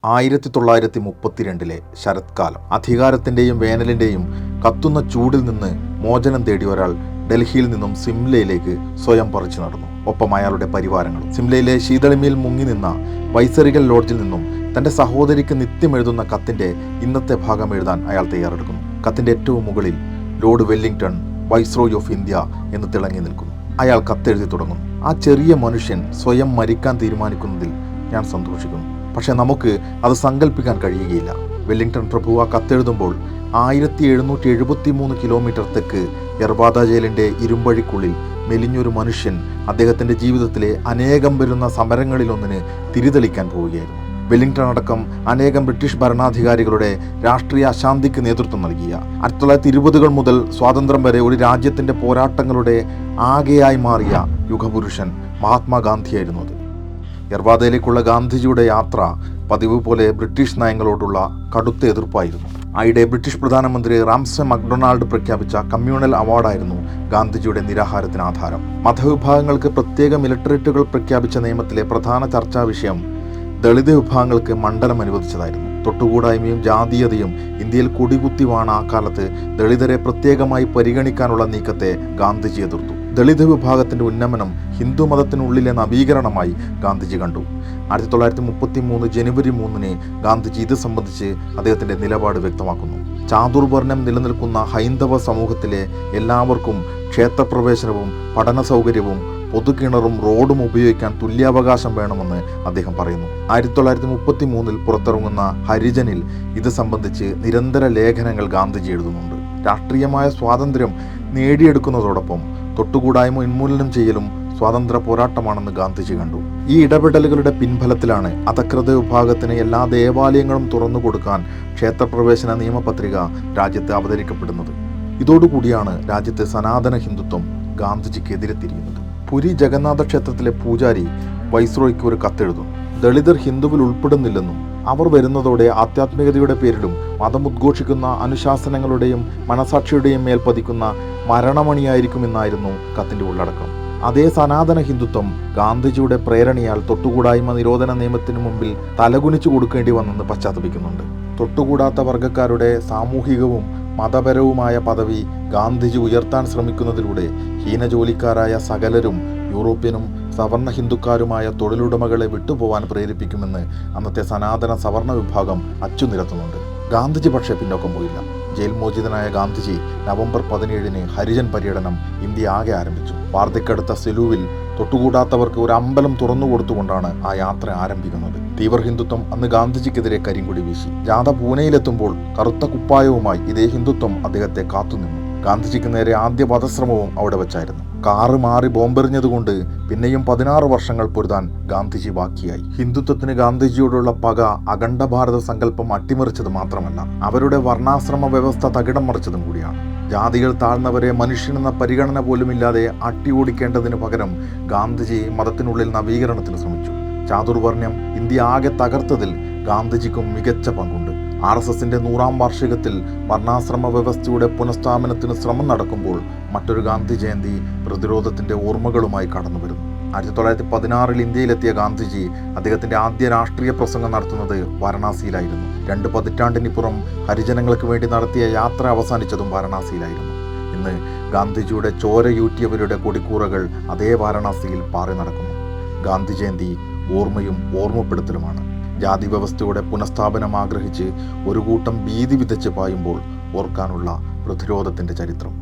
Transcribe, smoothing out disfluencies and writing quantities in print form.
1932 ശരത്കാലം. അധികാരത്തിന്റെയും വേനലിന്റെയും കത്തുന്ന ചൂടിൽ നിന്ന് മോചനം തേടിയ ഒരാൾ ഡൽഹിയിൽ നിന്നും സിംലയിലേക്ക് സ്വയം പറിച്ചു നടന്നു. ഒപ്പം അയാളുടെ പരിവാരങ്ങളും. സിംലയിലെ ശീതളിമയിൽ മുങ്ങി നിന്ന വൈസറിഗൽ ലോഡ്ജിൽ നിന്നും തന്റെ സഹോദരിക്ക് നിത്യം എഴുതുന്ന കത്തിന്റെ ഇന്നത്തെ ഭാഗം എഴുതാൻ അയാൾ തയ്യാറെടുക്കുന്നു. കത്തിന്റെ ഏറ്റവും മുകളിൽ Lord Wellington, viceroy of India എന്ന് തിളങ്ങി നിൽക്കുന്നു. അയാൾ കത്തെഴുതി തുടങ്ങുന്നു. ആ ചെറിയ മനുഷ്യൻ സ്വയം മരിക്കാൻ തീരുമാനിക്കുന്നതിൽ ഞാൻ സന്തോഷിക്കുന്നു. പക്ഷെ നമുക്ക് അത് സങ്കല്പിക്കാൻ കഴിയുകയില്ല. വെല്ലിംഗ്ടൺ പ്രഭു ആ കത്തെഴുതുമ്പോൾ 1773 കിലോമീറ്റർ തെക്ക് യർവാദ ജയിലിന്റെ ഇരുമ്പഴിക്കുള്ളിൽ മെലിഞ്ഞൊരു മനുഷ്യൻ അദ്ദേഹത്തിന്റെ ജീവിതത്തിലെ അനേകം വരുന്ന സമരങ്ങളിലൊന്നിന് തിരിതെളിക്കാൻ പോവുകയായിരുന്നു. വെല്ലിംഗ്ടൺ അടക്കം അനേകം ബ്രിട്ടീഷ് ഭരണാധികാരികളുടെ രാഷ്ട്രീയ അശാന്തിക്ക് നേതൃത്വം നൽകിയ 1920 മുതൽ സ്വാതന്ത്ര്യം വരെ ഒരു രാജ്യത്തിന്റെ പോരാട്ടങ്ങളുടെ ആകെയായി മാറിയ യുഗപുരുഷൻ മഹാത്മാഗാന്ധിയായിരുന്നു അത്. യർവാദയിലേക്കുള്ള ഗാന്ധിജിയുടെ യാത്ര പതിവ് പോലെ ബ്രിട്ടീഷ് നയങ്ങളോടുള്ള കടുത്ത എതിർപ്പായിരുന്നു. ആയിടെ ബ്രിട്ടീഷ് പ്രധാനമന്ത്രി റാംസെ മക്ഡൊണാൾഡ് പ്രഖ്യാപിച്ച കമ്മ്യൂണൽ അവാർഡായിരുന്നു ഗാന്ധിജിയുടെ നിരാഹാരത്തിന് ആധാരം. മതവിഭാഗങ്ങൾക്ക് പ്രത്യേക മിലിറ്ററേറ്റുകൾ പ്രഖ്യാപിച്ച നിയമത്തിലെ പ്രധാന ചർച്ചാ വിഷയം ദളിത് വിഭാഗങ്ങൾക്ക് മണ്ഡലം അനുവദിച്ചതായിരുന്നു. തൊട്ടുകൂടായ്മയും ജാതീയതയും ഇന്ത്യയിൽ കൊടികുത്തി വാണ ആ കാലത്ത് ദളിതരെ പ്രത്യേകമായി പരിഗണിക്കാനുള്ള നീക്കത്തെ ഗാന്ധിജി എതിർത്തു. ദളിത് വിഭാഗത്തിന്റെ ഉന്നമനം ഹിന്ദു മതത്തിനുള്ളിലെ നവീകരണമായി ഗാന്ധിജി കണ്ടു. 1933 ജനുവരി 3 ഗാന്ധിജി ഇത് സംബന്ധിച്ച് അദ്ദേഹത്തിന്റെ നിലപാട് വ്യക്തമാക്കുന്നു. ചാതുർവർണ്ണം നിലനിൽക്കുന്ന ഹൈന്ദവ സമൂഹത്തിലെ എല്ലാവർക്കും ക്ഷേത്രപ്രവേശനവും പഠന സൗകര്യവും പൊതുകിണറും റോഡും ഉപയോഗിക്കാൻ തുല്യാവകാശം വേണമെന്ന് അദ്ദേഹം പറയുന്നു. 1933 പുറത്തിറങ്ങുന്ന ഹരിജനിൽ ഇത് സംബന്ധിച്ച് നിരന്തര ലേഖനങ്ങൾ ഗാന്ധിജി എഴുതുന്നുണ്ട്. രാഷ്ട്രീയമായ സ്വാതന്ത്ര്യം നേടിയെടുക്കുന്നതോടൊപ്പം തൊട്ടുകൂടായ്മ ഉന്മൂലനം ചെയ്യലും സ്വാതന്ത്ര്യ പോരാട്ടമാണെന്ന് ഗാന്ധിജി കണ്ടു. ഈ ഇടപെടലുകളുടെ പിൻഫലത്തിലാണ് അധകൃത വിഭാഗത്തിന് എല്ലാ ദേവാലയങ്ങളും തുറന്നു കൊടുക്കാൻ ക്ഷേത്രപ്രവേശന നിയമപത്രിക രാജ്യത്ത് അവതരിക്കപ്പെടുന്നത്. ഇതോടുകൂടിയാണ് രാജ്യത്തെ സനാതന ഹിന്ദുത്വം ഗാന്ധിജിക്കെതിരെ തിരിയുന്നത്. പുരി ജഗന്നാഥ ക്ഷേത്രത്തിലെ പൂജാരി വൈസ്രോയ്ക്ക് ഒരു കത്തെഴുതുന്നു. ദളിതർ ഹിന്ദുവിൽ ഉൾപ്പെടുന്നില്ലെന്നും അവർ വരുന്നതോടെ ആധ്യാത്മികതയുടെ പേരിലും മതമുദ്ഘോഷിക്കുന്ന അനുശാസനങ്ങളുടെയും മനസാക്ഷിയുടെയും മേൽ പതിക്കുന്ന മരണമണിയായിരിക്കുമെന്നായിരുന്നു കത്തിന്റെ ഉള്ളടക്കം. അതേ സനാതന ഹിന്ദുത്വം ഗാന്ധിജിയുടെ പ്രേരണയാൽ തൊട്ടുകൂടായ്മ നിരോധന നിയമത്തിനു മുമ്പിൽ തലകുനിച്ചു കൊടുക്കേണ്ടി വന്നെന്ന് പശ്ചാത്തപിക്കുന്നുണ്ട്. തൊട്ടുകൂടാത്ത വർഗക്കാരുടെ സാമൂഹികവും മതപരവുമായ പദവി ഗാന്ധിജി ഉയർത്താൻ ശ്രമിക്കുന്നതിലൂടെ ഹീനജോലിക്കാരായ സകലരും യൂറോപ്യനും സവർണ ഹിന്ദുക്കാരുമായ തൊഴിലുടമകളെ വിട്ടുപോവാൻ പ്രേരിപ്പിക്കുമെന്ന് അന്നത്തെ സനാതന സവർണ വിഭാഗം അച്ചുനിരത്തുന്നുണ്ട്. ഗാന്ധിജി പക്ഷേ പിന്നോക്കം പോയില്ല. ജയിൽ മോചിതനായ ഗാന്ധിജി നവംബർ 17 ഹരിജൻ പര്യടനം ഇന്ത്യ ആകെ ആരംഭിച്ചു. വാർദ്ധക്യടുത്ത സെലൂവിൽ തൊട്ടുകൂടാത്തവർക്ക് ഒരു അമ്പലം തുറന്നു കൊടുത്തുകൊണ്ടാണ് ആ യാത്ര ആരംഭിക്കുന്നത്. തീവ്ര ഹിന്ദുത്വം അന്ന് ഗാന്ധിജിക്കെതിരെ കരിങ്കൊടി വീശി. ജാഥ പൂനെയിലെത്തുമ്പോൾ കറുത്ത കുപ്പായവുമായി ഇതേ ഹിന്ദുത്വം അദ്ദേഹത്തെ കാത്തുനിന്നു. ഗാന്ധിജിക്ക് നേരെ ആദ്യ വധശ്രമവും അവിടെ വെച്ചായിരുന്നു. കാറ് മാറി ബോംബെറിഞ്ഞതുകൊണ്ട് പിന്നെയും 16 വർഷങ്ങൾ പൊരുതാൻ ഗാന്ധിജി ബാക്കിയായി. ഹിന്ദുത്വത്തിന് ഗാന്ധിജിയോടുള്ള പക അഖണ്ഡ ഭാരത സങ്കല്പം അട്ടിമറിച്ചത് മാത്രമല്ല, അവരുടെ വർണ്ണാശ്രമ വ്യവസ്ഥ തകിടം മറിച്ചതും കൂടിയാണ്. ജാതികൾ താഴ്ന്നവരെ മനുഷ്യനെന്ന പരിഗണന പോലുമില്ലാതെ അട്ടിയോടിക്കേണ്ടതിന് പകരം ഗാന്ധിജി മതത്തിനുള്ളിൽ നവീകരണത്തിന് ശ്രമിച്ചു. ചാതുർവർണ്ണ്യം ഇന്ത്യ ആകെ തകർത്തതിൽ ഗാന്ധിജിക്കും മികച്ച പങ്കുണ്ട്. RSSന്റെ 100ാം വാർഷികത്തിൽ വർണ്ണാശ്രമ വ്യവസ്ഥയുടെ പുനഃസ്ഥാപനത്തിന് ശ്രമം നടക്കുമ്പോൾ മറ്റൊരു ഗാന്ധി ജയന്തി പ്രതിരോധത്തിന്റെ ഓർമ്മകളുമായി കടന്നുവരുന്നു. 1916 ഇന്ത്യയിലെത്തിയ ഗാന്ധിജി അദ്ദേഹത്തിന്റെ ആദ്യ രാഷ്ട്രീയ പ്രസംഗം നടത്തുന്നത് വാരണാസിയിലായിരുന്നു. 2 പതിറ്റാണ്ടിനിപ്പുറം ഹരിജനങ്ങൾക്ക് വേണ്ടി നടത്തിയ യാത്ര അവസാനിച്ചതും വാരണാസിയിലായിരുന്നു. ഇന്ന് ഗാന്ധിജിയുടെ ചോരയൂറ്റിയവരുടെ കൊടിക്കൂറകൾ അതേ വാരണാസിയിൽ പാറി നടക്കുന്നു. ഗാന്ധി ജയന്തി ഓർമ്മയും ഓർമ്മപ്പെടുത്തലുമാണ്. ജാതി വ്യവസ്ഥയുടെ പുനഃസ്ഥാപനം ആഗ്രഹിച്ച് ഒരു കൂട്ടം ഭീതി വിതച്ച് പായുമ്പോൾ ഓർക്കാനുള്ള പ്രതിരോധത്തിന്റെ ചരിത്രം.